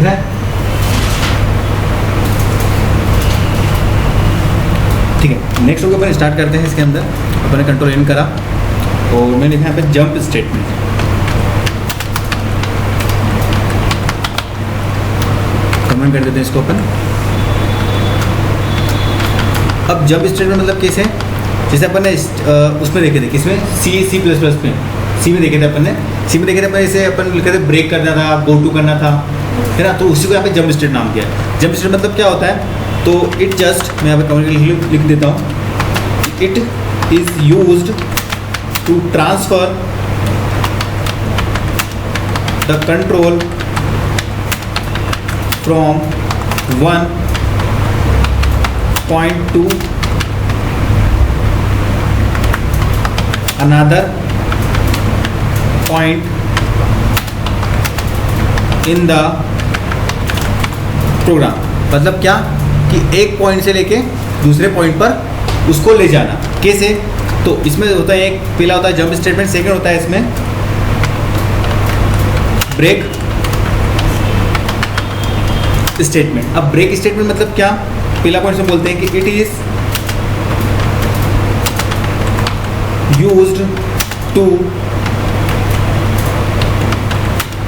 रहा है? ठीक है, नेक्स्ट होकर अपन स्टार्ट करते हैं। इसके अंदर अपन ने कंट्रोल इन करा और मैंने लिखा यहाँ पे जंप स्टेटमेंट। कमेंट कर देते हैं इसको अपन। अब जंप स्टेटमेंट मतलब कैसे, जैसे अपन ने उसमें देखे थे, किसमें, C++ में, सी में देखे थे अपन ने। सी में देखे थे अपन, जैसे अपन लिखे थे ब्रेक करना था, गो टू करना था, है ना, तो उसी को यहाँ पे जंप स्टेट नाम किया है। जंप स्टेट मतलब क्या होता है, तो इट जस्ट, मैं यहाँ पे कमेंट लिख देता हूँ, it is used to transfer the control from one point to another point in the program. मतलब क्या कि एक पॉइंट से लेके दूसरे पॉइंट पर उसको ले जाना। कैसे, तो इसमें होता है एक, पहला होता है जंप स्टेटमेंट, सेकंड होता है इसमें ब्रेक स्टेटमेंट। अब ब्रेक स्टेटमेंट मतलब क्या, पहला पॉइंट में बोलते हैं कि it is used to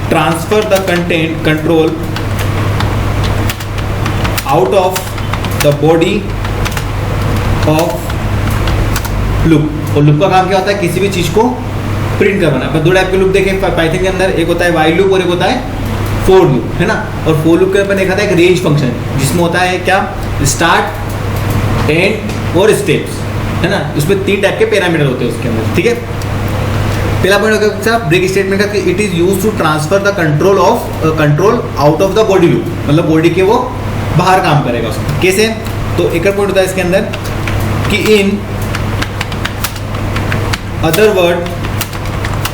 transfer the content control out of the body of loop. और लूप का काम क्या होता है, किसी भी चीज को प्रिंट करवाना। अपन दो टाइप के लूप देखे पाइथन के अंदर, एक होता है वाइल लूप और एक होता है फोर लूप, है ना। और फोर लूप के अपन देखा था एक रेंज फंक्शन, जिसमें होता है क्या, स्टार्ट, एंड और स्टेप्स, है ना। उसमें 3 टाइप के पैरामीटर होते हैं उसके अंदर, ठीक है। पहला पॉइंट होगा ब्रेक स्टेटमेंट का, कि it is used to transfer the control out of the body loop, मतलब बॉडी के वो बाहर काम करेगा उसमें। कैसे, तो एक पॉइंट होता है इसके अंदर कि in other word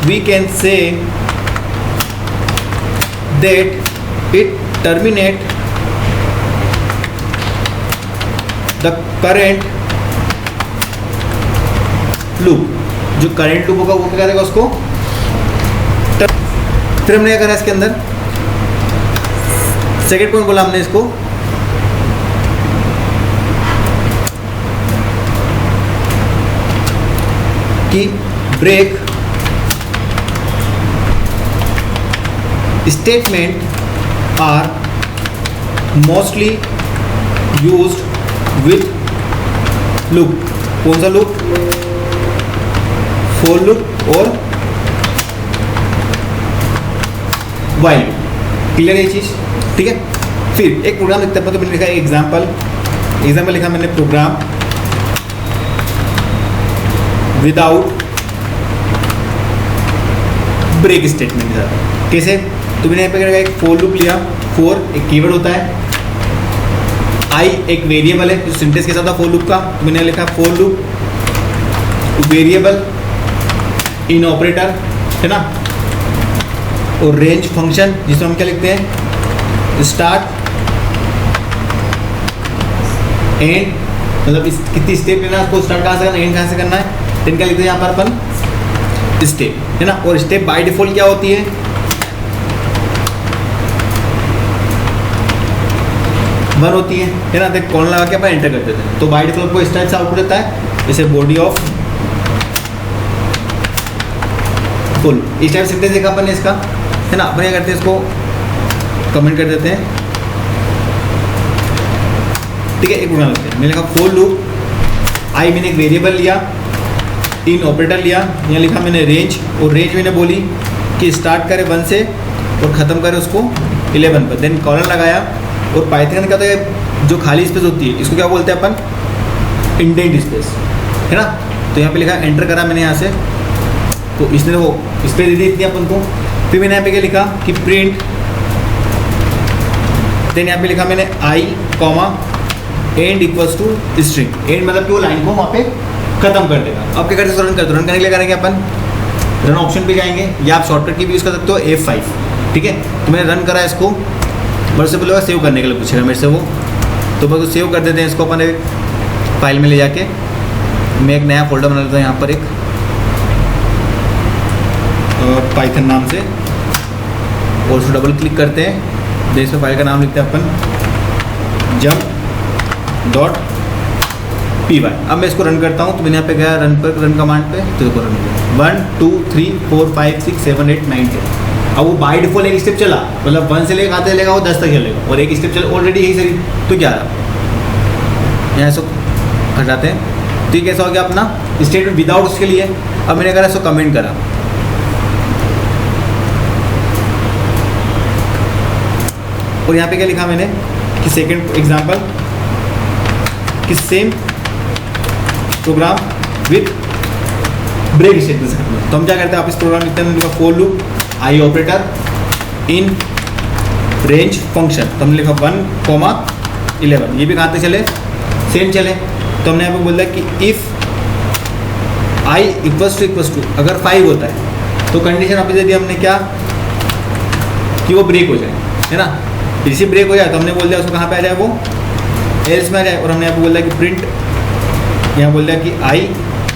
we can say that it terminate the current loop. जो करेंट लूप होगा वो क्या करेगा उसको, फिर हमने क्या करा इसके अंदर, सेकेंड पॉइंट बोला हमने इसको कि break statement are mostly used with loop. कौन सा लूप, फोर लूप और वाइल लूप। क्लियर है ये चीज, ठीक है। फिर एक प्रोग्राम लिखते हैं, तो मैंने लिखा है एग्जाम्पल लिखा मैंने, प्रोग्राम विदाउट ब्रेक स्टेटमेंट के साथ। कैसे, तो मैंने यहाँ पे एक फोर लूप लिया, फोर एक कीवर्ड होता है, आई एक वेरिएबल है जो सिंटेक्स के साथ था फोर लूप का, तो मैंने लिखा for loop variable in operator, है ना, और रेंज फंक्शन जिसमें हम क्या लिखते हैं, स्टार्ट एंड, मतलब इस कितनी स्टेप लेना है, उसको स्टार्ट कहाँ से करना है, एंड कहाँ से करना है, देन क्या लिखते हैं यहाँ पर अपन स्टेप, है ना। और स्टेप बाय डिफॉल्ट क्या होती है, वन होती है ना। देख कॉलन लगा के अपन एंटर कर देते हैं, तो बाय डिफॉल्ट को इस टाइप से आउटपुट देता है, जैसे बॉडी ऑफ फुल, इस टाइप सिंटेक्स देखा अपन ने इसका, है ना। अपन क्या करते हैं, इसको कमेंट कर देते हैं, ठीक है। एक प्रोग्राम लिखते हैं, मैंने लिखा फोर लूप आई, मैंने एक वेरिएबल लिया, इन ऑपरेटर लिया, यहाँ लिखा मैंने रेंज, और रेंज मैंने बोली कि स्टार्ट करे 1 से और ख़त्म करे उसको 11 पर, देन कॉलन लगाया। और पाइथन का तो जो खाली स्पेस होती है इसको क्या बोलते हैं अपन, इंडेंट स्पेस, है ना। तो यहाँ पे लिखा एंटर करा मैंने यहाँ से, तो इसने वो स्पेस दे दी इतनी अपन को। फिर मैंने यहाँ पे क्या लिखा कि प्रिंट, देन यहाँ पे लिखा मैंने I comma end equals to string. End मतलब कि वो लाइन को वहाँ पे खत्म कर देगा। अब क्या करते हैं, रन करते, रन करने के लिए करेंगे अपन रन ऑप्शन पे जाएंगे, या आप शॉर्टकट की भी यूज़ कर सकते हो F5, ठीक है। तो मैंने रन करा इसको, बड़े से बोलेगा सेव करने के लिए पूछेगा मेरे से वो, तो बस सेव कर देते हैं इसको अपन एक फाइल में ले जाके। मैं एक नया फोल्डर बना लेता हूँ यहाँ पर, एक पाइथन नाम से, और उसको डबल क्लिक करते हैं देन इसमें फाइल का नाम लिखते हैं अपन jump.py। अब मैं इसको रन करता हूँ, तो मैंने यहाँ पे गया रन कमांड पे, तो इसको रन किया 1 2 3 4 5 6 7 8 9 10। अब वो बाय डिफॉल्ट एक स्टेप चला, मतलब 1 से लेकर कहाँ तक चलेगा, वो 10 तक चलेगा, और एक स्टेप चल ऑलरेडी यही सही, तो 11। यहाँ इसको हटाते हैं, तो ये कैसा हो गया अपना स्टेटमेंट विदाउट उसके लिए। अब मैंने अगर इसको कमेंट करा, और यहाँ पे क्या लिखा मैंने कि सेकंड एग्जांपल कि same programme with break statement. तो हम क्या करते हैं, आप इस प्रोग्राम लिखते हैं for loop I operator in range function, तो हमने लिखा 1,11। ये भी कहाँ तक चले, सेम चले। तो हमने यहाँ पे बोल दिया कि इफ़ आई इक्वल्स टू अगर 5 होता है, तो कंडीशन आप दे दी हमने क्या कि वो ब्रेक हो जाए, है ना। इसी ब्रेक हो जाए तो हमने बोल दिया उसको कहाँ पे आ जाए, वो एल्स में आ जाए। और हमने यहाँ पे बोल दिया कि प्रिंट, यहाँ बोल दिया कि I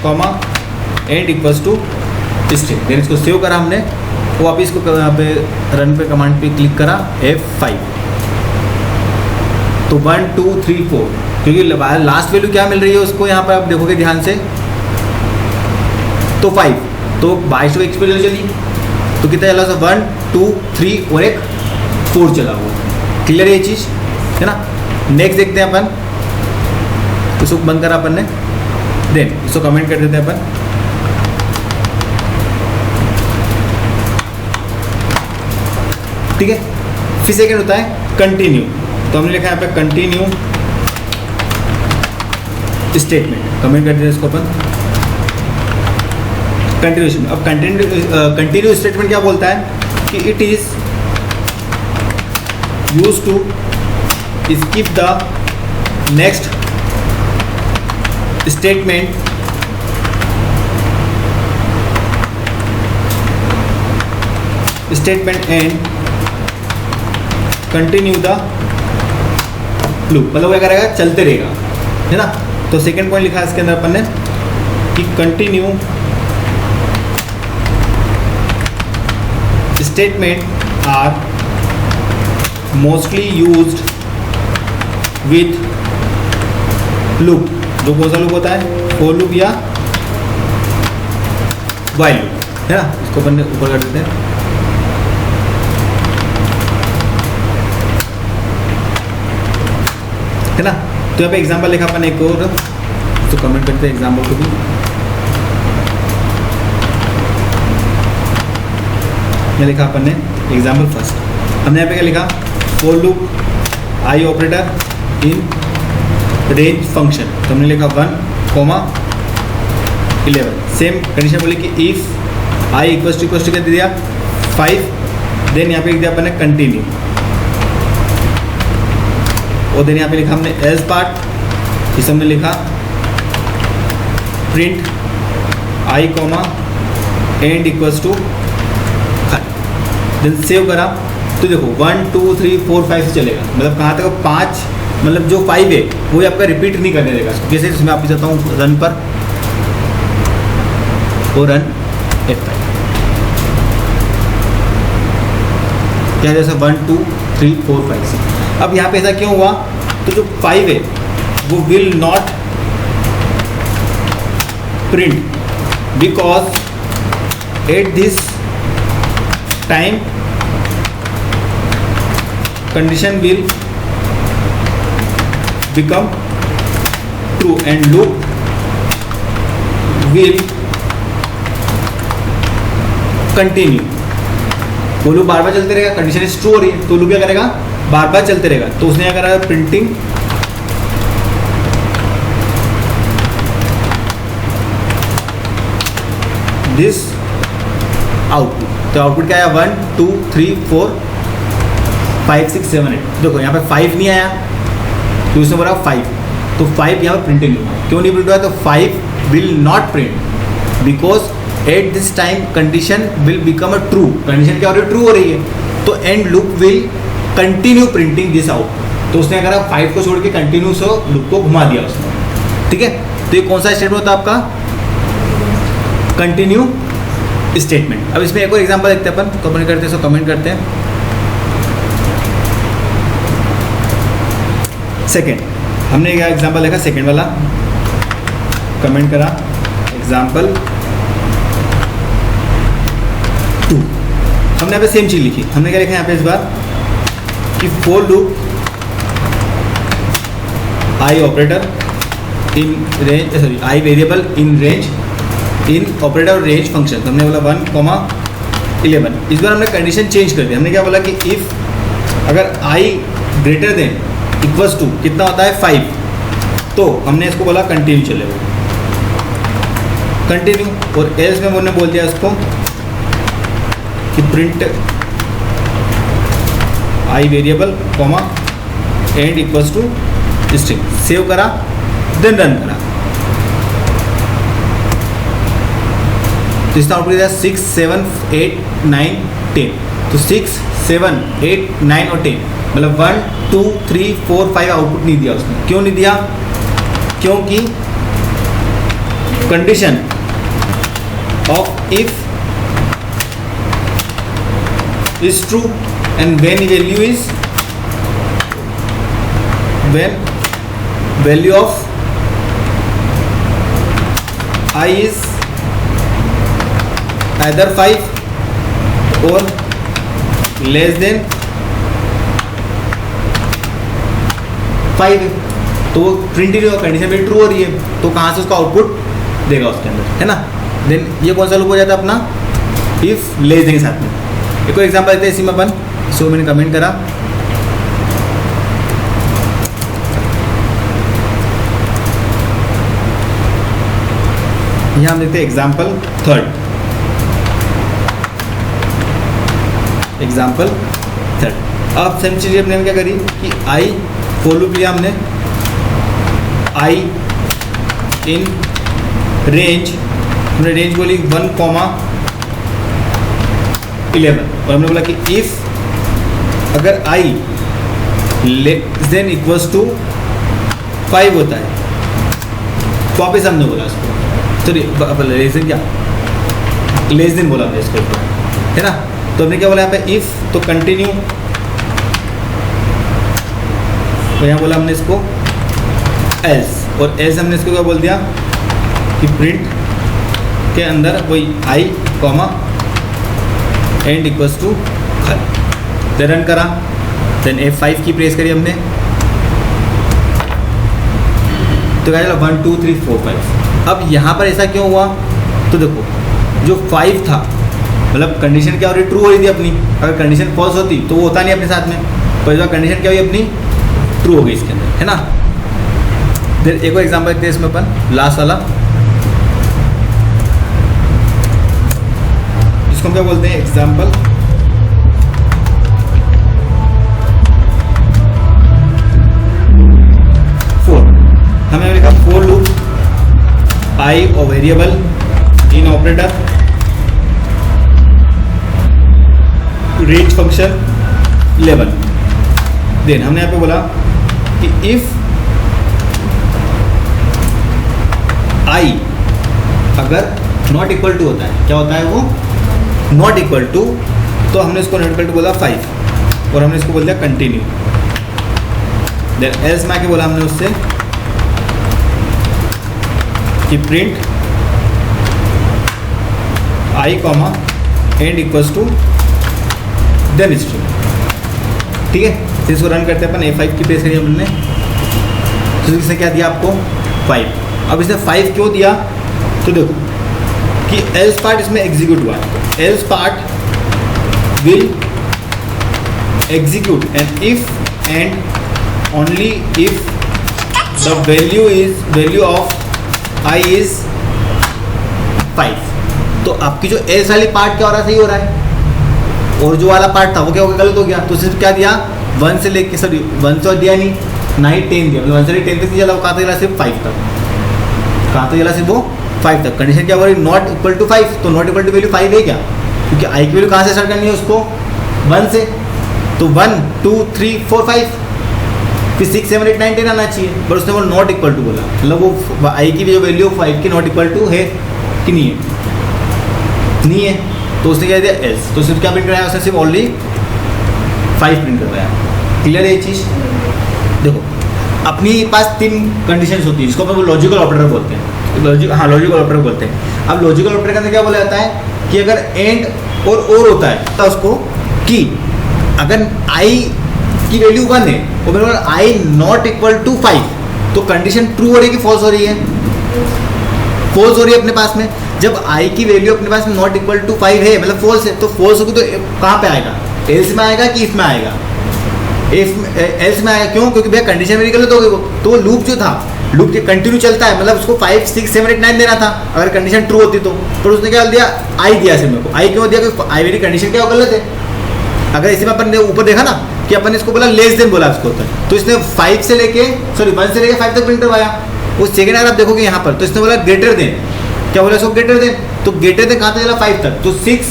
comma end equals to string. Then इसको सेव करा हमने, वो वापिस इसको यहाँ पे रन पे कमांड पे क्लिक करा F5, तो 1 2 3 4, क्योंकि लास्ट वैल्यू क्या मिल रही है उसको, यहाँ पर आप देखोगे ध्यान से, तो 5, तो 22 एक स्पीड चली, तो कितना चला, 1 2 3 और एक 4 चला वो। क्लियर ये चीज़, है ना। नेक्स्ट देखते हैं अपन, इसको बंद करा अपन ने, देन इसको कमेंट कर देते हैं अपन। ठीक है, फिर सेकेंड होता है कंटिन्यू, तो हमने लिखा है यहाँ पे कंटिन्यू स्टेटमेंट, कमेंट कर देते हैं इसको अपन कंटिन्यूशन। अब कंटिन्यू स्टेटमेंट क्या बोलता है कि it is use to skip the next statement and continue the loop, मतलब क्या करेगा, चलते रहेगा, है ना। तो सेकेंड पॉइंट लिखा है इसके अंदर अपन ने कि continue statement are mostly used with loop. जो कौन सा लूप होता है, फॉर लूप या वाइल लूप, है ना। इसको अपन ऊपर कर देते हैं, है ना। तो यहाँ पे एग्जाम्पल लिखा अपन एक और, तो कमेंट करते हैं एग्जाम्पल को भी। ये लिखा अपन ने एग्जाम्पल फर्स्ट, हमने यहाँ पे क्या लिखा, for loop I operator in range function, तो हमने लिखा 1,11। सेम कंडीशन बोली कि इफ आई इक्वल्स टू क्या दे दिया 5, देन यहाँ पे लिख दिया अपन ने कंटिन्यू, और देन यहाँ पे लिखा हमने एल्स पार्ट, इस हमने लिखा print I comma end equals to 5, then save करा। तो देखो 1 2 3 4 5 से चलेगा, मतलब कहाँ तक 5, मतलब जो 5 है वो आपका रिपीट नहीं करने देगा। जैसे इसमें आप जाता हूँ रन पर, वो रन F5, क्या जैसे 1 2 3 4 5 6। अब यहाँ पे ऐसा क्यों हुआ, तो जो 5 है वो will not print because at this time condition will become true and loop will continue। वो लूप बार बार चलते रहेगा, कंडीशन इज ट्रू हो रही है, तो लूप क्या करेगा, बार बार चलते रहेगा। तो उसने क्या करा, प्रिंटिंग दिस आउटपुट। तो आउटपुट क्या आया, 1 2 3 4 5 6 7 8। देखो यहाँ पे 5 नहीं आया, तो उसने बोला 5, तो 5 यहाँ पर प्रिंटिंग नहीं हुआ। क्यों नहीं प्रिंट हुआ, तो 5 will not print because at this time condition will become a true. Condition क्या हो रही है, ट्रू हो रही है, तो and loop will continue printing this out. तो उसने अगर 5 को छोड़ के कंटिन्यू से लूप को घुमा दिया उसने, ठीक है। तो ये कौन सा स्टेटमेंट होता है आपका, कंटिन्यू स्टेटमेंट। अब इसमें एक और एग्जांपल देखते हैं अपन, तो अपन करते हैं, सो कमेंट करते हैं। सेकेंड, हमने क्या एग्जाम्पल देखा, सेकेंड वाला कमेंट करा एग्जाम्पल 2। हमने यहाँ पे सेम चीज़ लिखी, हमने क्या लिखा यहाँ पे इस बार कि for loop I operator in range, sorry I variable in range in operator range function. तो हमने बोला 1,11। इस बार हमने कंडीशन चेंज कर दिया, हमने क्या बोला कि इफ़ अगर आई ग्रेटर देन इक्वल्स टू कितना होता है 5, तो हमने इसको बोला कंटिन्यू चलेगा, कंटिन्यू। और एल्स में हमने बोल दिया इसको कि print I variable comma end equals to string. Save करा देन रन करा, तो इसका आउटपुट दिया 6, 7, 8, 9, 10। तो 6, 7, 8, 9 और 10, मतलब 1, 2, 3, 4, 5 आउटपुट नहीं दिया उसने। क्यों नहीं दिया? क्योंकि condition of if is true and when value of I is either 5 or less than 5 है, तो वो प्रिंट कंडीशन में ट्रू हो रही है, तो कहाँ से उसका आउटपुट देगा उसके अंदर, है ना। देन ये कौन सा लूप हो जाता है अपना, इफ लेस देन के साथ में। एक और एग्जाम्पल देते हैं इसी में अपन, सो मैंने कमेंट करा यहाँ हम देखते हैं एग्जाम्पल 3rd, एग्जाम्पल 3rd। अब सेम चीज़ अपने क्या करी कि आई फॉर लूप लिया हमने, आई इन रेंज, हमने रेंज बोली 1,11 और हमने बोला कि इफ अगर आई लेस देन इक्वल्स टू 5 होता है, तो वापस हमने बोला इसको, सॉरी लेस देन, क्या लेस देन बोला हमने इसको, है ना। तो हमने क्या बोला यहाँ पे इफ, तो कंटिन्यू, तो यहाँ बोला हमने इसको एल्स, और एल्स हमने इसको क्या बोल दिया कि प्रिंट के अंदर वही आई कॉमा एंड इक्वल्स टू खाली। रन करा, देन F5 की प्रेस करी हमने, तो क्या चला 1, 2, 3, 4, 5। अब यहाँ पर ऐसा क्यों हुआ, तो देखो जो 5 था, मतलब कंडीशन क्या हो रही, ट्रू हो रही थी अपनी। अगर कंडीशन फॉल्स होती तो वो होता नहीं अपने साथ में, पर इस बार कंडीशन क्या हुई अपनी, ट्रू हो गई इसके अंदर, है ना। देन एक और एग्जाम्पल देखते हैं इसमें अपन, लास्ट वाला, इसको हम क्या बोलते हैं, एग्जाम्पल 4। हमने लिखा फॉर लूप आई और variable in operator range function 11। Then हमने यहाँ पे बोला कि इफ आई अगर नॉट इक्वल टू होता है, क्या होता है वो, नॉट इक्वल टू, तो हमने इसको नॉट इक्वल टू बोला 5 और हमने इसको बोल दिया कंटिन्यू। देन एल्स में आके बोला हमने उससे कि print I comma end equals to then string, ठीक है। तो इसको रन करते हैं अपन, A5 की प्रेस करी हमने, तो इसने क्या दिया आपको 5। अब इसने 5 क्यों दिया, तो देखो कि एल्स पार्ट इसमें एग्जीक्यूट हुआ है, तो else part will execute and if and only if the value of I is 5। तो आपकी जो एल्स वाली पार्ट क्या हो रहा है, सही हो रहा है, और जो वाला पार्ट था वो क्या हो गया, गलत हो गया। तो सिर्फ क्या दिया 1 से लेके, सॉरी 1 तो दिया नहीं, ना ही 10 दिया, मतलब 1 से लेकर 10 तक चला, वो कहाँ तक चला, सिर्फ 5 तक, कहाँ तक चला, सिर्फ वो 5 तक। कंडीशन क्या हो रही, नॉट इक्वल टू 5, तो नॉट इक्वल टू वैल्यू 5 है क्या, क्योंकि आई की वैल्यू कहाँ से स्टार्ट करनी है उसको, 1 से, तो 1, 2, 3, 4, 5, फिर 6, 7, 8, 9, 10 आना चाहिए, पर उसने वो नॉट इक्वल टू बोला, मतलब वो आई की जो वैल्यू 5 की नॉट इक्वल टू है कि नहीं है, नहीं है, तो उसने क्या दिया एल्स। तो सिर्फ क्या प्रिंट कराया उसने, सिर्फ ओनली 5 प्रिंट करवाया। क्लियर है ये चीज़। देखो अपनी पास 3 कंडीशंस होती है जिसको अपन लॉजिकल ऑपरेटर बोलते हैं, लॉजिकल ऑपरेटर बोलते हैं। अब लॉजिकल ऑपरेटर के अंदर क्या बोला जाता है कि अगर एंड और होता है तो उसको कि अगर आई की वैल्यू 1 है और मेरे पास आई नॉट इक्वल टू 5, तो कंडीशन ट्रू हो रही है कि फॉल्स हो रही है? फॉल्स हो रही है अपने पास में। जब आई की वैल्यू अपने पास में नॉट इक्वल टू 5 है मतलब फॉल्स है, तो फॉल्स होगी तो कहाँ पे आएगा? एल्स में आएगा कि इफ में आएगा? एल्स में आएगा। क्यों? क्योंकि भैया कंडीशन मेरी गलत हो गई। वो तो लूप जो था, लूप के कंटिन्यू चलता है, मतलब उसको 5 6 7 8 9 देना था अगर कंडीशन ट्रू होती तो। पर उसने क्या दिया? आई दिया सिर्फ मेरे को। आई क्यों दिया? क्योंकि आई मेरी कंडीशन क्या गलत है। अगर इसी में अपन ने ऊपर देखा ना कि अपन इसको बोला लेस देन बोला उसको, तो इसने 1 से लेके 5 तक प्रिंट करवाया। उस सेकंड अगर आप देखोगे यहाँ पर तो इसने बोला ग्रेटर देन, क्या बोला इसको? Greater than. तो ग्रेटर देन कहाँ तक चला? 5 तक। तो 6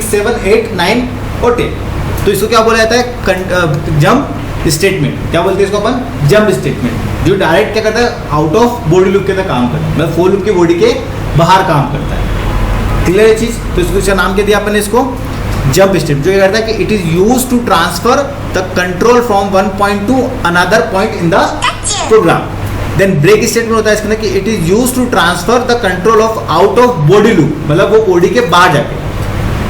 7 8 9 और 10। तो इसको क्या बोला जाता है? Jump statement. क्या बोलते हैं इसको अपन? जंप स्टेटमेंट, जो डायरेक्ट क्या करता है? आउट ऑफ बॉडी लूप के अंदर काम करता है, मतलब फोर लूप की बॉडी के बाहर काम करता है। क्लियर है चीज? तो इसका नाम क्या दिया अपन ने इसको? Jump statement. जो क्या करता है कि it is use to transfer the control from one point to another point in the program. Then break statement होता है इसके अंदर कि it is use to transfer the control of out of body loop, मतलब वो body के बाहर जाके।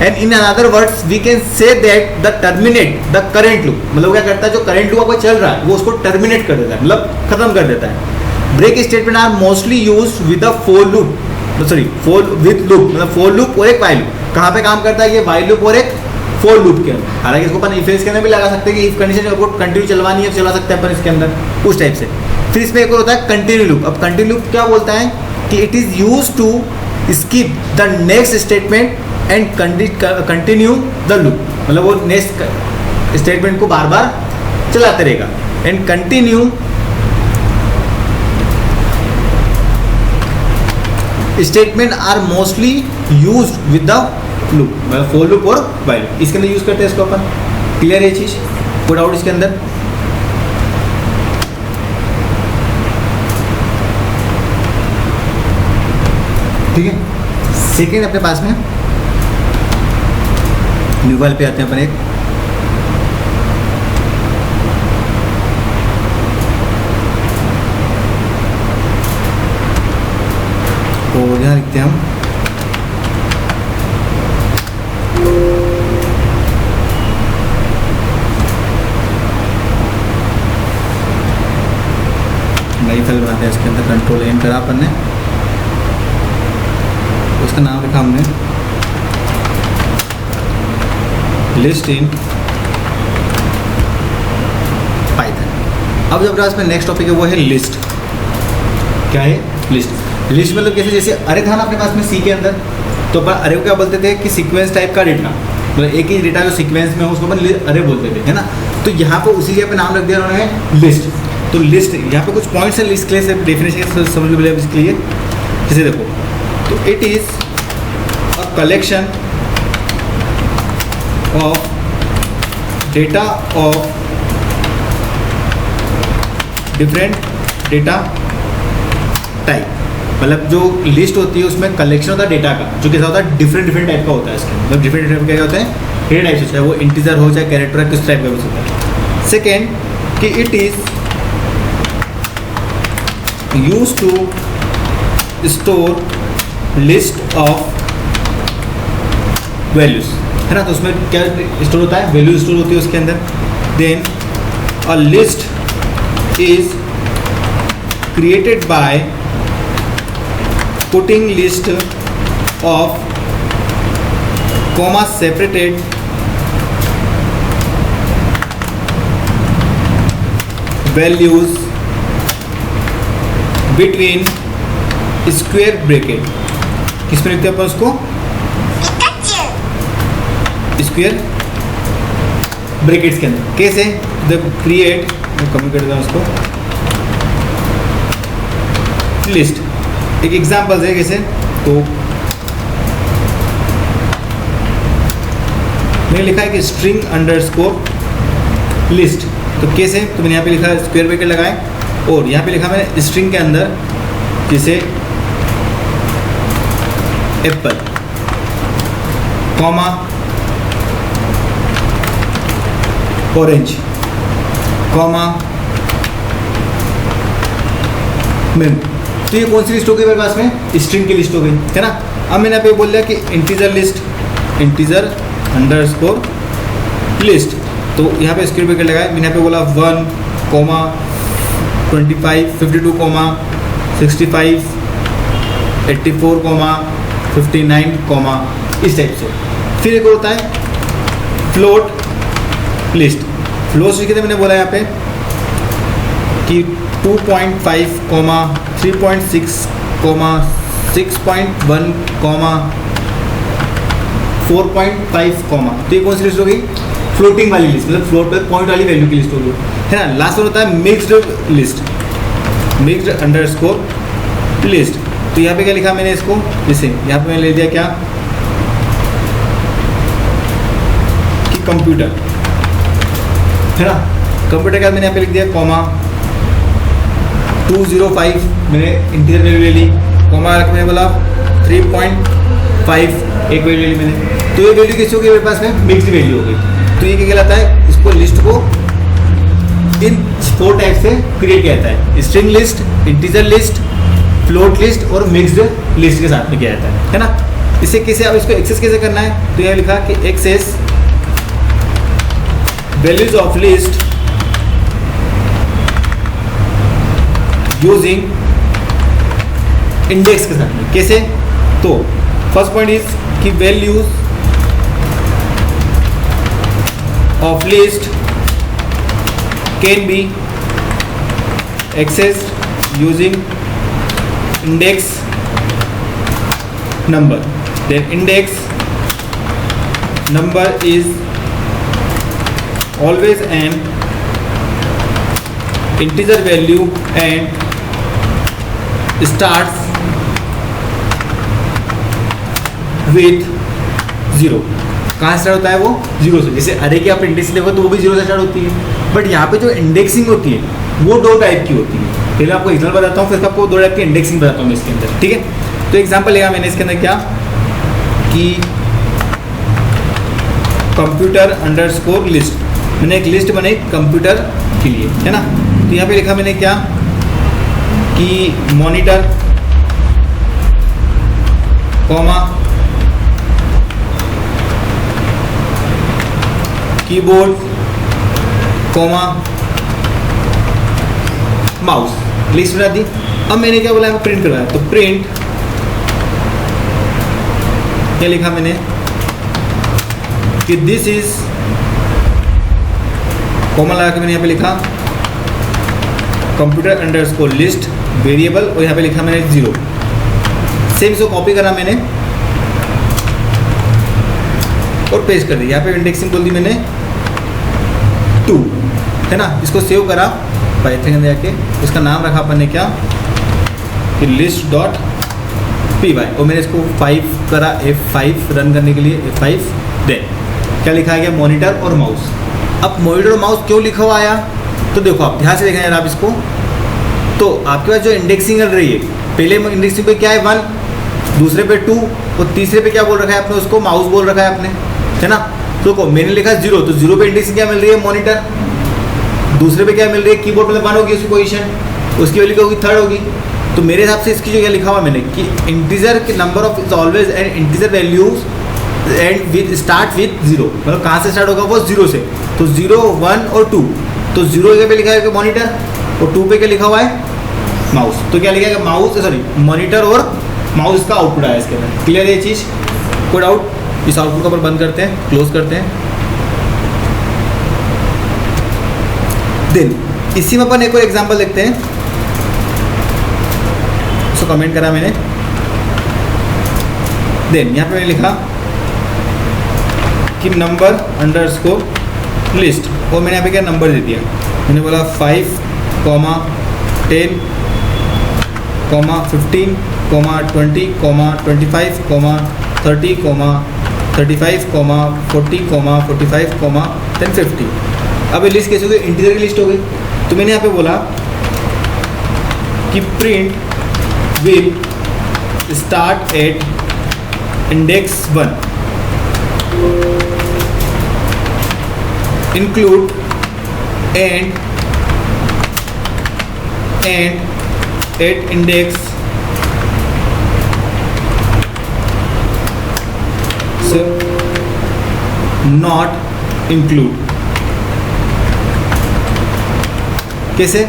And in another words we can say that the terminate the current loop, मतलब क्या करता है? जो करंट लूप आपका चल रहा है वो उसको टर्मिनेट कर देता है, मतलब खत्म कर देता है। Break statement are mostly used with the for loop, for with loop, मतलब फोर लूप और एक वाइल लूप। कहाँ पे काम करता है ये? वाइल लूप और एक फोर लूप के अंदर। हालांकि इसको अपन इफ एल्स के अंदर भी लगा सकते हैं कि इफ कंडीशन आपको कंटिन्यू चलवानी है, चला सकते हैं अपन इसके अंदर उस टाइप से। फिर इसमें एक और होता है कंटिन्यू लूप। अब कंटिन्यू लूप क्या बोलता है कि it is use to skip the next statement and continue the loop, मतलब वो नेक्स्ट स्टेटमेंट को बार बार चलाते रहेगा। And continue statement are mostly used with the loop, मतलब फोर लूप और वाइल लूप। इसके अंदर यूज करते हैं इसको अपन। क्लियर है चीज? कोई डाउट इसके अंदर? ठीक है। सेकेंड अपने पास में न्यू वाइल पे आते हैं अपन एक। और यहाँ लिखते हैं हम नई फाइल बनाते हैं। इसके अंदर कंट्रोल एम करा अपन ने, उसका नाम लिखा हमने लिस्ट इन पाइथन। अब जो अपने नेक्स्ट टॉपिक है वो है लिस्ट। क्या है? लिस्ट। लिस्ट मतलब कैसे? जैसे अरे था ना अपने पास में सी के अंदर, तो अपन अरे को क्या बोलते थे कि सीक्वेंस टाइप का डेटा, मतलब एक ही डेटा जो सीक्वेंस में हो उसको अपन अरे बोलते थे, है ना। तो यहाँ पर उसी जगह पे नाम रख दिया उन्होंने लिस्ट। तो लिस्ट यहाँ पे कुछ पॉइंट्स है लिस्ट के लिए, डेफिनेशन समझ लो इसके लिए। जैसे देखो, तो it is a collection of data of different data type, मतलब जो लिस्ट होती है उसमें कलेक्शन होता है डेटा का, जो कैसा होता है? डिफरेंट टाइप का होता है इसके, मतलब डिफरेंट टाइप का क्या होता है? डेटा टाइप से, चाहे वो इंटीजर हो चाहे कैरेक्टर किस टाइप का भी होता है। सेकेंड कि it is use to store list of values, है ना। तो उसमें क्या स्टोर होता है? वैल्यू स्टोर होती है उसके अंदर। Then a list is created by putting list of comma separated values between square bracket. किस में लिखते हैं अपन उसको? स्क्वायर ब्रैकेट्स के अंदर। कैसे? द क्रिएट, कमी कर देता हूँ उसको, लिस्ट। एक एग्जांपल है कैसे, तो मैंने लिखा है कि स्ट्रिंग अंडरस्कोर लिस्ट। तो कैसे? तो मैंने यहाँ पे लिखा स्क्वायर ब्रैकेट लगाए और यहाँ पे लिखा मैंने स्ट्रिंग के अंदर जैसे Apple comma orange comma ma'am. तो ये कौन सी लिस्ट हो गई मेरे पास में? स्ट्रिंग की लिस्ट हो गई, है ना। अब मैंने यहाँ पे बोल दिया कि integer list, integer underscore list. तो यहाँ पे स्क्रीन ब्रेकेट लगाया, मैंने यहाँ पे बोला 1, 25, 52, 65, 84, 59, इस टाइप से। फिर एक होता है फ्लोट लिस्ट। फ्लोट लिख के मैंने बोला यहाँ पे कि 2.5, 3.6, 6.1, 4.5, तो ये कौन सी लिस्ट हो गई? फ्लोटिंग वाली लिस्ट, मतलब फ्लोट पे पॉइंट वाली वैल्यू की लिस्ट हो गई, है ना। लास्ट में होता है mixed list, mixed underscore list. तो यहाँ पे क्या लिखा मैंने इसको, जैसे यहाँ पे मैंने ले दिया क्या कि कंप्यूटर, है ना। कंप्यूटर का मैंने यहाँ पे लिख दिया 205, मैंने इंटीजर वैल्यू ले ली, मैंने बोला 3.5 एक वैल्यू ले ली मैंने। तो ये वैल्यू कैसी होगी मेरे पास में? मिक्स्ड वैल्यू हो गई। तो ये क्या कहलाता है? इसको लिस्ट को इन 4 टाइप से क्रिएट किया जाता है, string list, integer list, float list और मिक्स्ड लिस्ट के साथ में किया जाता है ना। इसे कैसे, अब इसको एक्सेस कैसे करना है? तो यहाँ लिखा कि access values of list using index के साथ में। कैसे? तो फर्स्ट पॉइंट इज कि values of list can be accessed using index number. Then index number is always an integer value and starts with 0. कहाँ स्टार्ट होता है वो? 0 से। जैसे अरे की आप इंडेक्स देखो तो वो भी 0 से स्टार्ट होती है, बट यहाँ पे जो इंडेक्सिंग होती है वो 2 टाइप की होती है। पहले आपको एग्जाम्पल बताता हूँ, फिर आपको 2 टाइप की इंडेक्सिंग बताता हूँ इसके अंदर, ठीक है। तो एग्जाम्पल लेगा मैंने इसके अंदर क्या कि कंप्यूटर अंडरस्कोर लिस्ट, मैंने एक लिस्ट बनाई कंप्यूटर के लिए, है ना। तो यहाँ पे लिखा मैंने क्या कि मॉनिटर, कीबोर्ड, माउस, लिस्ट बना दी। अब मैंने क्या बोला, प्रिंट करवाया, तो प्रिंट क्या लिखा मैंने कि दिस इज, कॉमा लगा के मैंने यहाँ पे लिखा कंप्यूटर अंडरस्कोर लिस्ट वेरिएबल, और यहाँ पे लिखा मैंने 0। सेम इसको कॉपी करा मैंने और पेस्ट कर दिया। यहाँ पे इंडेक्सिंग बोल दी मैंने 2, है ना। इसको सेव करा पाइथन में जाके, इसका नाम रखा अपन ने क्या कि list.py, और मैंने इसको 5 करा, F5 रन करने के लिए F5। देन क्या लिखा गया मॉनिटर और माउस। अब मॉनिटर और माउस क्यों लिखा हुआ आया, तो देखो आप ध्यान से देखें यार आप इसको। तो आपके पास जो इंडेक्सिंग कर रही है, पहले इंडेक्सिंग पे क्या है 1, दूसरे पे 2 और तीसरे पे क्या बोल रखा है आपने, उसको माउस बोल रखा है आपने, है ना। तो मैंने लिखा 0, तो 0 पे इंडेक्सिंग क्या मिल रही है मॉनिटर, दूसरे पे क्या मिल रही है कीबोर्ड, मतलब 1 होगी उसकी पोजीशन, उसकी वैल्यू क्या होगी 3rd होगी। तो मेरे हिसाब से इसकी जो क्या लिखा हुआ मैंने कि इंटीजर के number of is always and integer values and with start with 0, मतलब कहाँ से स्टार्ट होगा वो 0 से। तो 0, 1 और 2, तो 0 पे लिखा है मॉनिटर और 2 पे क्या लिखा हुआ है माउस। तो क्या लिखा है माउस, सॉरी मॉनिटर और माउस का आउटपुट आया इसके अंदर। क्लियर है ये चीज़? कोड आउट, इस आउटपुट को अपन बंद करते हैं, क्लोज करते हैं। देन इसी में अपन एक और एग्जांपल देखते हैं, उसको कमेंट करा मैंने। देन यहाँ पे मैंने लिखा कि नंबर अंडरस्कोर लिस्ट, और मैंने यहाँ पे क्या नंबर दे दिया, मैंने बोला 5, 10, 15, 20, 25, 30, 35, 40, 45, then 50। अब ये लिस्ट कैसे हो गई, इंटीजर की लिस्ट हो गई। तो मैंने यहाँ पे बोला कि print will start at index 1 include and at index से नॉट इंक्लूड। कैसे?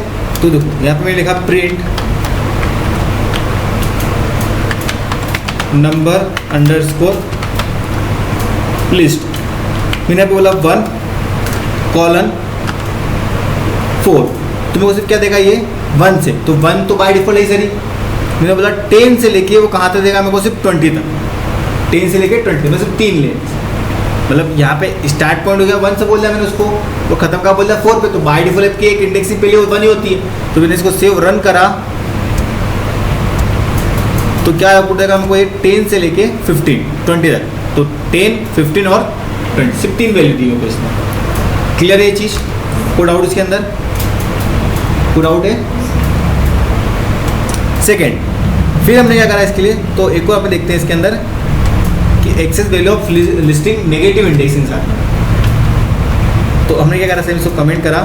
तो देखो यहाँ पे मैंने लिखा प्रिंट नंबर अंडरस्कोर लिस्ट, मैंने यहाँ पे बोला 1:4, तो मेरे को सिर्फ क्या देगा ये 1 से, तो 1 तो बाय डिफॉल्ट है सही। मैंने बोला 10 से लेके वो कहाँ तक देगा मेरे को, सिर्फ 20 तक, 10 से लेके 20 में सिर्फ 3 लेंस, मतलब यहाँ पे स्टार्ट पॉइंट हो गया 1 से बोल दिया मैंने उसको, वो खत्म का बोल दिया 4 पे, तो बाय डिफॉल्ट की एक इंडेक्सिंग पहले 1 ही होती है। तो मैंने इसको सेव रन करा तो क्या आउटपुट देगा हमको, ये 10 से लेके 15 20 तक, तो 10 15 और 20 सिर्फ 3 वैल्यू दी मेरे को इसमें। क्लियर है ये चीज़? कोड आउट इसके अंदर कोड आउट है। सेकेंड, फिर हमने क्या करा इसके लिए, तो एक और आप देखते हैं इसके अंदर कि access value of listing negative indexing साथ में। तो हमने क्या करा, सेम इसको कमेंट करा,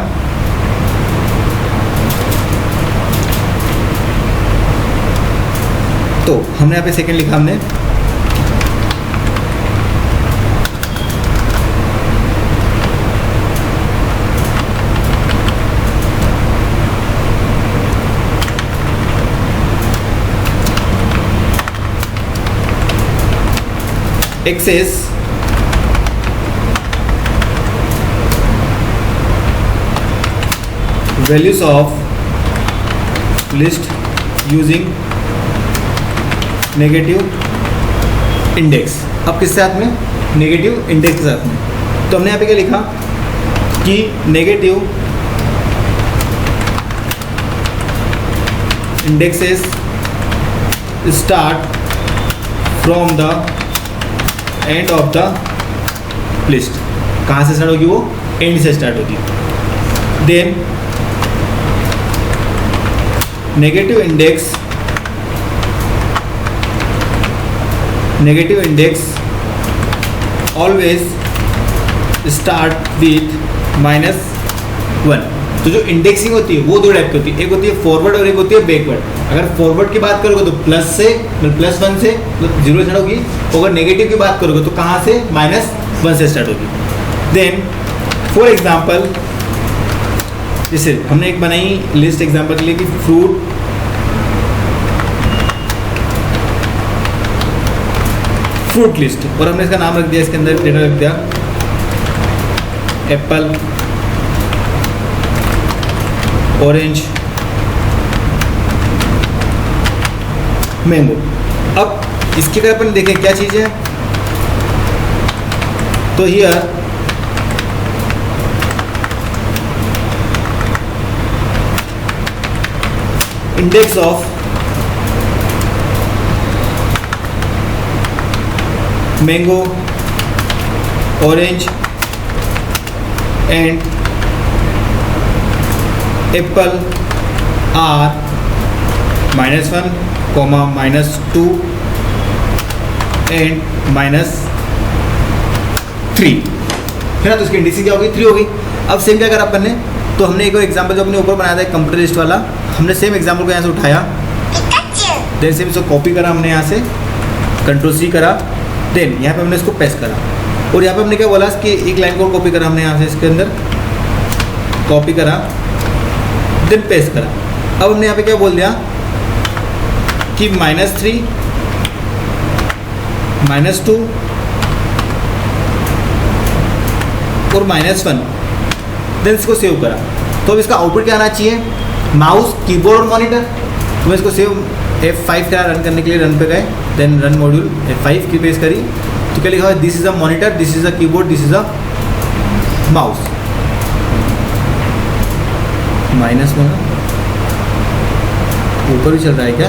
तो हमने यहाँ पे सेकेंड लिखा हमने access values of list using negative index. अब किस साथ में, नेगेटिव इंडेक्स के साथ में। तो हमने यहाँ पे क्या लिखा कि negative indexes start from the end of the list. कहाँ से स्टार्ट होगी वो, एंड से स्टार्ट होगी। Then negative index always start with -1। तो जो इंडेक्सिंग होती है वो दो टाइप की होती है, एक होती है फॉरवर्ड और एक होती है बैकवर्ड। अगर फॉरवर्ड की बात करोगे तो +1 से मतलब 0 स्टार्ट होगी, अगर नेगेटिव की बात करोगे तो कहाँ से, -1 से स्टार्ट होगी। देन फॉर एग्जाम्पल, जैसे हमने एक बनाई लिस्ट एग्जाम्पल के लिए कि फ्रूट लिस्ट, और हमने इसका नाम रख दिया, इसके अंदर डेटा रख दिया एप्पल, ऑरेंज, मैंगो। अब इसके अगर अपन देखें क्या चीज़ है, तो here index of mango, orange and apple are -1, -2 and -3 है ना। तो इसकी इंडेक्सिंग क्या होगी, 3 होगी। अब सेम क्या करा अपन ने, तो हमने एक और एग्जाम्पल जो अपने ऊपर बनाया था कंप्यूटर लिस्ट वाला, हमने सेम एग्जाम्पल को यहाँ से उठाया, देन सेम इसको कॉपी करा हमने यहाँ से, Ctrl+C करा, देन यहाँ पे हमने इसको पेस्ट करा, और यहाँ पे हमने क्या बोला कि एक लाइन को कॉपी करा हमने यहाँ से, इसके अंदर कॉपी करा, देन पेस्ट करा। अब हमने यहाँ पे क्या बोल दिया कि -3, -2 और -1, देन इसको सेव करा। तो अब इसका आउटपुट क्या आना चाहिए, माउस, कीबोर्ड और मॉनिटर। तो मैं इसको सेव F5 का रन करने के लिए रन पे गए, देन रन मॉड्यूल F5 की प्रेस करी, तो क्या लिखा है, this is a monitor, this is a keyboard, this is a mouse. -1 ऊपर भी चल रहा है क्या,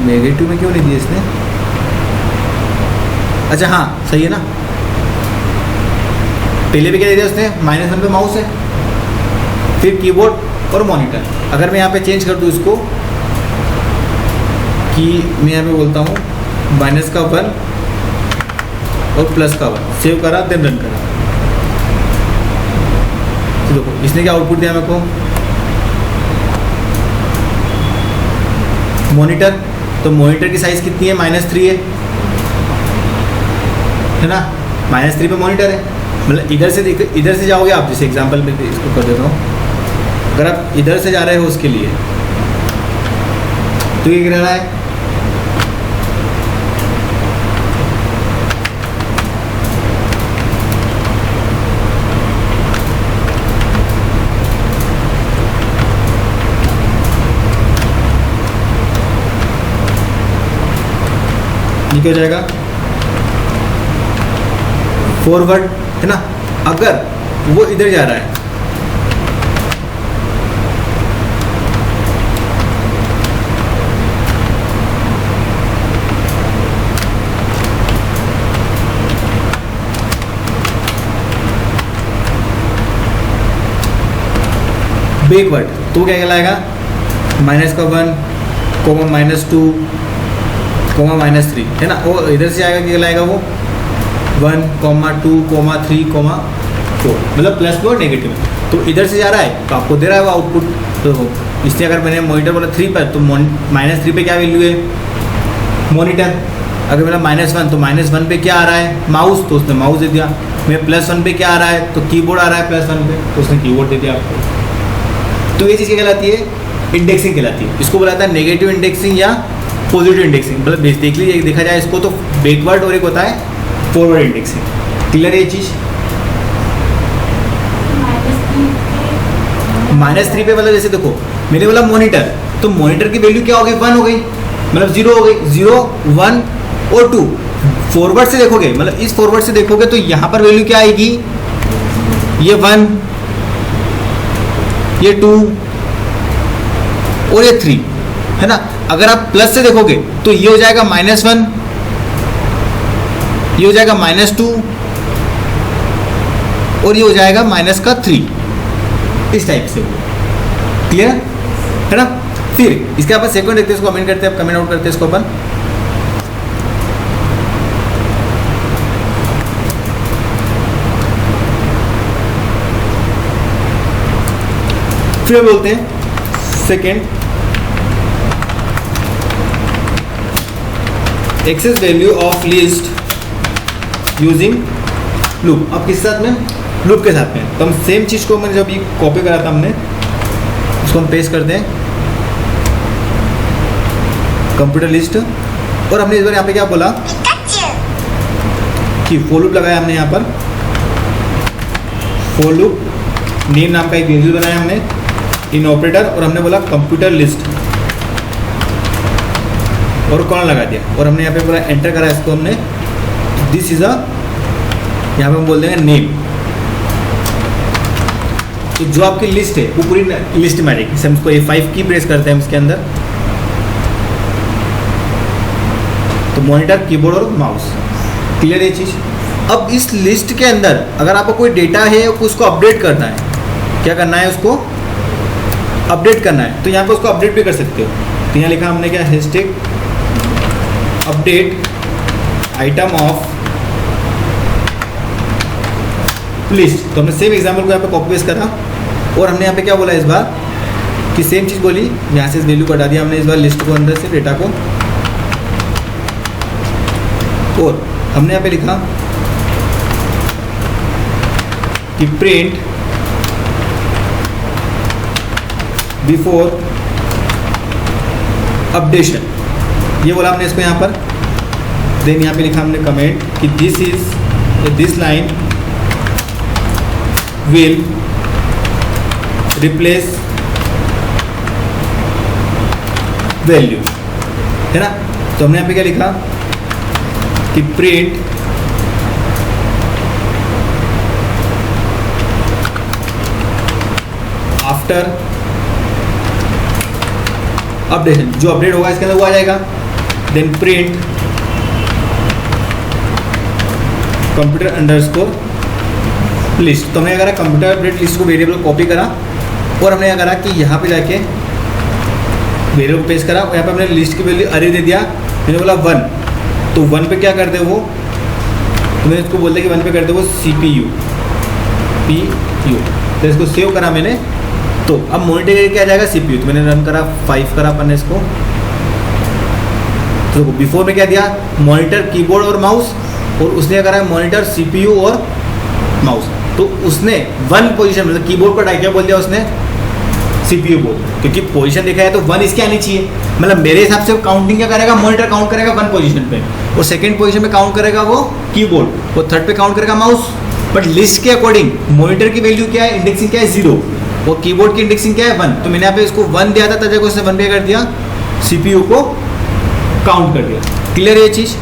नेगेटिव में क्यों नहीं दिया इसने, अच्छा हाँ सही है ना, पहले भी क्या दे दिया उसने, -1 पे माउस है, फिर कीबोर्ड और मॉनिटर। अगर मैं यहाँ पे चेंज कर दूँ इसको कि मैं यहाँ पे बोलता हूँ -1 और +1, सेव करा, देन रन करा, तो देखो इसने क्या आउटपुट दिया मेरे को, मॉनिटर, तो मॉनिटर की साइज़ कितनी है, -3 है ना, -3 पे मॉनिटर है। मतलब इधर से जाओगे आप, जैसे एग्जांपल में इसको कर देता हूँ, अगर आप इधर से जा रहे हो उसके लिए तो ये रहा है ये क्या हो जाएगा, फॉरवर्ड है ना। अगर वो इधर जा रहा है बैकवर्ड, तो क्या कहलाएगा, -1, -2, -3 है ना। वो इधर से आएगा, क्या कहलाएगा वो 1, 2, 3, 4, मतलब प्लस में और नेगेटिव में। तो इधर से जा रहा है तो आपको दे रहा है वो आउटपुट। तो इसलिए अगर मैंने मॉनिटर बोला 3 पर, तो -3 पे क्या वैल्यू है, मॉनिटर। अगर मेरा -1 तो -1 पे क्या आ रहा है, माउस, तो उसने माउस दे दिया। मेरे +1 पे क्या आ रहा है, तो कीबोर्ड आ रहा है +1 पे, तो उसने कीबोर्ड दे दिया आपको। तो ये चीज़ क्या कहलाती है, इंडेक्सिंग कहलाती है। इसको बोला जाता है नेगेटिव इंडेक्सिंग या पॉजिटिव इंडेक्सिंग। मतलब देख लीजिए, देखा जाए इसको तो बैकवर्ड और एक होता है फॉरवर्ड इंडेक्सिंग। क्लियर है ये चीज़। -3 पे मतलब जैसे देखो मैंने बोला मॉनिटर, तो मॉनिटर की वैल्यू क्या हो गई, 1 हो गई, मतलब 0 हो गई, 0, 1 और 2। फॉरवर्ड से देखोगे, मतलब इस फॉरवर्ड से देखोगे तो यहाँ पर वैल्यू क्या आएगी, ये 1, ये 2 और ये 3 है ना। अगर आप प्लस से देखोगे तो ये हो जाएगा -1, ये हो जाएगा -2 और ये हो जाएगा -3, इस टाइप से। क्लियर है ना। फिर इसके अपन सेकंड देखते हैं, इसको कमेंट करते हैं, कमेंट आउट करते हैं इसको अपन। फिर बोलते हैं second, access value of list using loop. अब किस साथ में, लूप के साथ में। तो हम सेम चीज़ को मैंने जब ये कॉपी करा था हमने, उसको हम पेस्ट करते हैं कंप्यूटर लिस्ट। और हमने इस बार यहाँ पे क्या बोला कि फॉर लूप लगाया हमने यहाँ पर, फॉर लूप नेम नाम का एक वेरिएबल बनाया हमने इन ऑपरेटर, और हमने बोला कंप्यूटर लिस्ट और कॉलन लगा दिया। और हमने यहाँ पे पूरा एंटर करा इसको हमने, दिस इज अ, यहाँ पे हम बोल देंगे नेम। तो जो आपकी लिस्ट है वो पूरी लिस्ट में आ जाएगी। हम इसको A5 की प्रेस करते हैं इसके अंदर, तो मॉनिटर, कीबोर्ड और माउस। क्लियर ये चीज़। अब इस लिस्ट के अंदर अगर आपको कोई डेटा है उसको अपडेट करना है, क्या करना है, उसको अपडेट करना है, तो यहाँ पे उसको अपडेट भी कर सकते हो। तो यहाँ लिखा हमने क्या, hashtag update item of list. तो हमने सेम एग्जाम्पल को यहाँ पे कॉपी पेस्ट करा, और हमने यहाँ पे क्या बोला इस बार कि सेम चीज़ बोली, यहाँ से इस वैल्यू को हटा दिया हमने इस बार लिस्ट को अंदर से डेटा को, और हमने यहाँ पे लिखा कि प्रिंट बिफोर अपडेशन, ये बोला हमने इसको यहाँ पर। देन यहाँ पे लिखा हमने कमेंट कि this line will replace value, है ना। तो हमने यहाँ पे क्या लिखा कि प्रिंट आफ्टर अपडेशन, जो अपडेट होगा इसके अंदर वो आ जाएगा। Then print computer underscore list. तो हमने क्या करा, कंप्यूटर अपडेट लिस्ट को वेरिएबल कॉपी करा, और हमने क्या करा कि यहाँ पे जाके वेरिएबल को पेस्ट करा, और यहाँ पे हमने लिस्ट की वैल्यू अरे दे दिया। मैंने बोला 1, तो 1 पे क्या कर दे वो, तो मैंने इसको बोल दिया कि 1 पे कर दे वो CPU, तो इसको सेव करा मैंने। तो अब मॉनिटर क्या आ जाएगा, CPU। तो मैंने रन करा, 5 करा अपन ने इसको, तो बिफोर में क्या दिया, मॉनिटर, कीबोर्ड और माउस, और उसने क्या करा है, मॉनिटर, सीपीयू और माउस। तो उसने वन पोजीशन, मतलब कीबोर्ड पर क्या बोल दिया उसने, सीपीयू बोल, क्योंकि पोजीशन देखा है तो वन इसके आनी चाहिए। मतलब मेरे हिसाब से काउंटिंग क्या करेगा, मॉनिटर काउंट करेगा वन पोजीशन पे, और सेकंड पोजीशन में काउंट करेगा वो कीबोर्ड, और थर्ड पे काउंट करेगा माउस। बट लिस्ट के अकॉर्डिंग मॉनिटर की वैल्यू क्या है, इंडेक्सिंग क्या है, 0, और कीबोर्ड की इंडेक्सिंग क्या है, 1। तो मैंने यहाँ पे इसको 1 दिया था, तब जाकर उसने 1 पे कर दिया, सीपीयू को काउंट कर दिया। क्लियर है ये चीज़,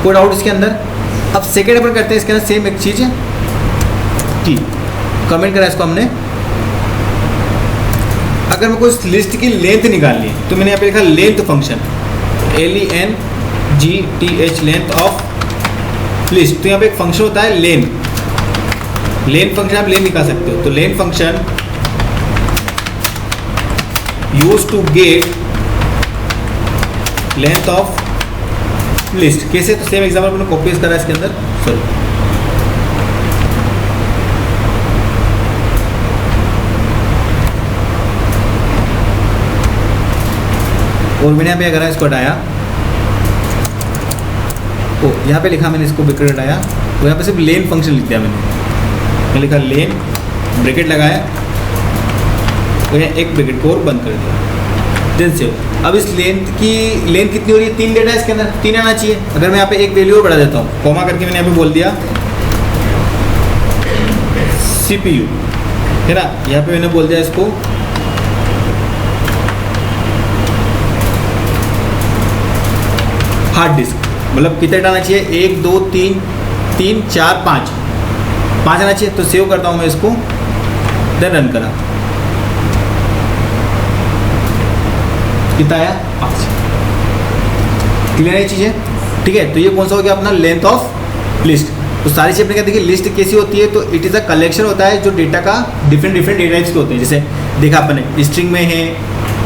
कोई डाउट इसके अंदर। अब सेकेंड अपन करते हैं इसके अंदर सेम एक चीज़ है कि कमेंट करा इसको हमने, अगर मैं कोई लिस्ट की लेंथ निकालनी है तो मैंने यहाँ पे लिखा length function, LENGTH, length of list. तो यहाँ पे एक फंक्शन होता है लेन, लेन फंक्शन आप लेन निकाल सकते हो। तो len function use to get length of list. कैसे, तो सेम एग्जाम्पल मैंने कॉपी करा है इसके अंदर, सॉरी, और मैंने यहाँ पे अगर इसको हटाया, ओ यहाँ पे लिखा मैंने इसको ब्रैकेट हटाया, तो यहाँ पे सिर्फ लेन फंक्शन लिख दिया मैंने लिखा लेन, ब्रैकेट लगाया, तो यहाँ एक ब्रैकेट को और बंद कर दिया, देन सेव। अब इस लेंथ कितनी हो रही है, 3 डेटा है इसके अंदर, 3 आना चाहिए। अगर मैं यहाँ पे एक वैल्यू और बढ़ा देता हूँ, कॉमा करके मैंने यहाँ पे बोल दिया सीपीयू, है ना, यहाँ पे मैंने बोल दिया इसको हार्ड डिस्क। मतलब कितने डालना चाहिए, 1 2 3 3 4 5 आना चाहिए। तो सेव करता हूँ मैं इसको, देन रन करा, कितना आया, 5। क्लियर है चीज़ें, ठीक है। तो ये कौन सा हो गया अपना लेंथ ऑफ लिस्ट। तो सारी चीज़ अपने क्या देखिए, लिस्ट कैसी होती है, तो इट इज़ अ कलेक्शन होता है जो डेटा का डिफरेंट डेटा टाइप्स के होते हैं। जैसे देखा अपन ने, स्ट्रिंग में है,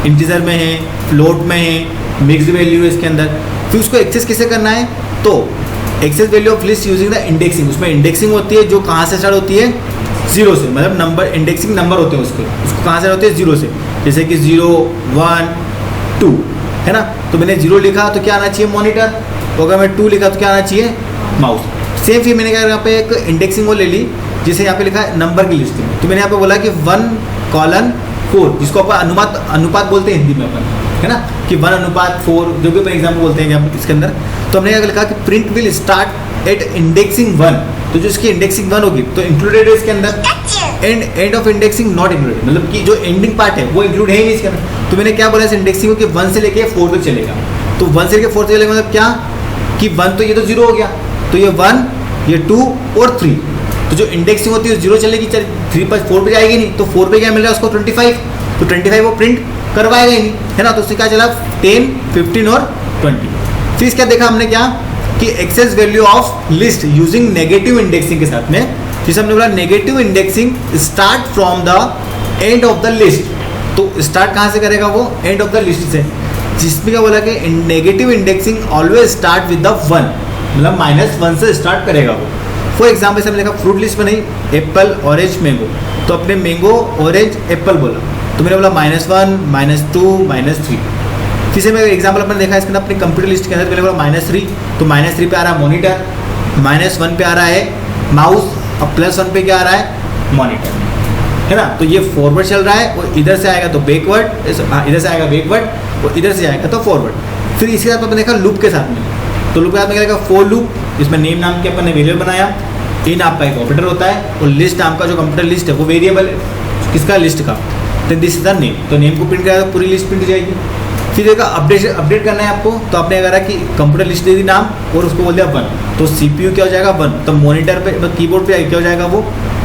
इंटीजर में है, फ्लोट में है, मिक्स्ड वैल्यू है इसके अंदर। फिर उसको एक्सेस कैसे करना है, तो access value of list using the indexing. उसमें इंडेक्सिंग होती है जो कहाँ से स्टार्ट होती है, 0 से, मतलब नंबर, इंडेक्सिंग नंबर होते हैं उसको कहाँ से होते हैं, 0 से। जैसे कि 0 1 2, है ना। तो मैंने 0 लिखा तो क्या आना चाहिए, मॉनिटर, तो अगर मैं 2 लिखा तो क्या आना चाहिए, माउस। सेम फिर मैंने क्या यहाँ पे एक इंडेक्सिंग वो ले ली, जिसे यहाँ पे लिखा है नंबर की लिस्ट में। तो मैंने यहाँ पे बोला कि 1:4, जिसको अपन अनुपात बोलते हैं हिंदी में अपन, है ना, कि 1:4, जो भी अपन एग्जाम्पल बोलते हैं यहाँ इसके अंदर। तो हमने क्या लिखा कि print will start eight indexing 1। तो जो इसकी इंडेक्सिंग 1 होगी तो इंक्लूडेड है इसके अंदर, end of indexing not included, मतलब कि जो एंडिंग पार्ट है वो इंक्लूड है ही नहीं इसके अंदर। तो मैंने क्या बोला इस इंडेक्सिंग को कि 1 से लेके 4 तक चलेगा। तो 1 से लेके 4 तक चलेगा मतलब क्या, कि 1 तो ये तो 0 हो गया, तो ये 1, ये 2 और 3। तो जो इंडेक्सिंग होती है 0 चलेगी, 3 पर 4 पे जाएगी नहीं, तो 4 पे क्या मिल रहा है उसको, 25। तो 25 वो प्रिंट करवाएगा ही नहीं, है ना। तो उससे क्या चला, 10 15 और 20। फिर इसका देखा हमने क्या, कि access value of list using negative indexing के साथ में। जिसे हमने बोला negative indexing start from the end of the list. तो स्टार्ट कहाँ से करेगा वो, एंड ऑफ द लिस्ट से। जिसमें क्या बोला कि negative indexing always start with the 1, मतलब -1 से स्टार्ट करेगा वो। फॉर एग्जाम्पल से हमने देखा फ्रूट लिस्ट में नहीं, एप्पल ऑरेंज मैंगो, तो अपने मैंगो ऑरेंज एप्पल बोला, तो मैंने बोला -1 -2 -3। फिर से मैं एग्जाम्पल अपने देखा इसके अंदर अपनी कंप्यूटर लिस्ट के अंदर, मैंने बोला -3, तो -3 पे आ रहा है मॉनिटर, -1 पे आ रहा है माउस, और +1 पे क्या आ रहा है, मॉनिटर, है ना। तो ये फॉरवर्ड चल रहा है, और इधर से आएगा तो बैकवर्ड, इधर से आएगा बैकवर्ड, और इधर से आएगा तो फॉरवर्ड। फिर इसके साथ अपने देखा लूप के साथ में, तो लूप के साथ में क्या देखा, फॉर लूप, जिसमें नेम नाम के अपन ने वेरिएबल बनाया, इन आपका एक ऑपरेटर होता है, और लिस्ट नाम का जो कंप्यूटर लिस्ट है वो वेरिएबल किसका, लिस्ट का। तो दिस इज द नेम, तो नेम को प्रिंट करेगा तो पूरी लिस्ट प्रिंट हो जाएगी। फिर देखा अपडेट करना है आपको, तो आपने अगर कि कंप्यूटर लिस्ट दे दी नाम, और उसको बोल दिया 1, तो सीपीयू क्या हो जाएगा, 1। तो मॉनिटर पे, कीबोर्ड पे क्या हो जाएगा, वो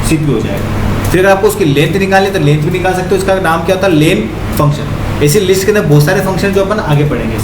सीपीयू हो जाएगा। फिर अगर आपको उसकी लेंथ निकालनी है तो लेंथ भी निकाल सकते हो, इसका नाम क्या होता है, लेन फंक्शन। ऐसी लिस्ट के अंदर बहुत सारे फंक्शन जो अपन आगे पढ़ेंगे।